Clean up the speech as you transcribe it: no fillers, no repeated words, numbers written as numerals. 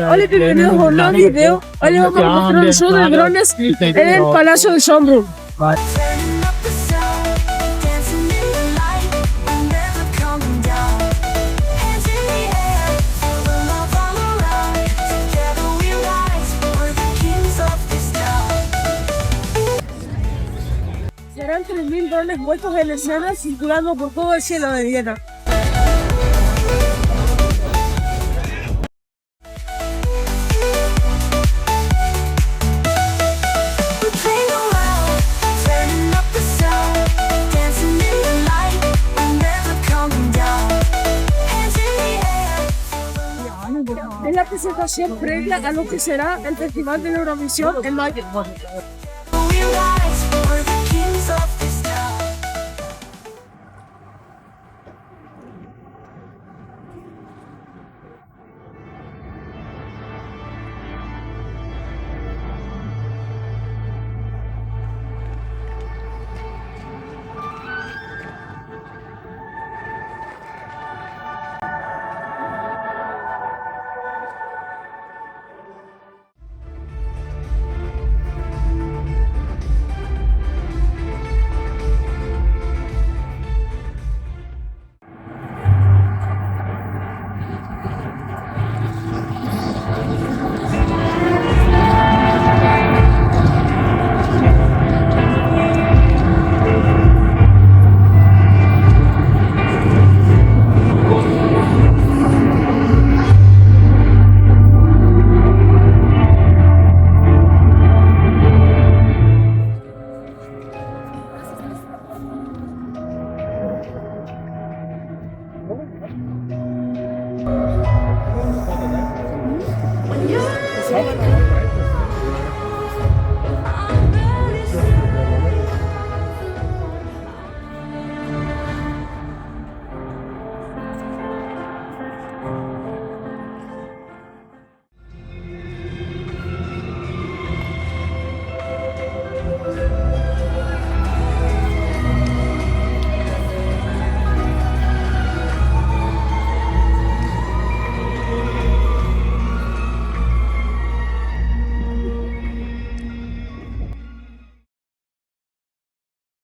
Hola, bienvenidos a un nuevo video. Hoy vamos a mostrar un show de drones en el Palacio de Sombro. Serán 3.000 drones vueltos en escena circulando por todo el cielo de Viena. Es la presentación previa a lo que será el Festival de Eurovisión en mayo.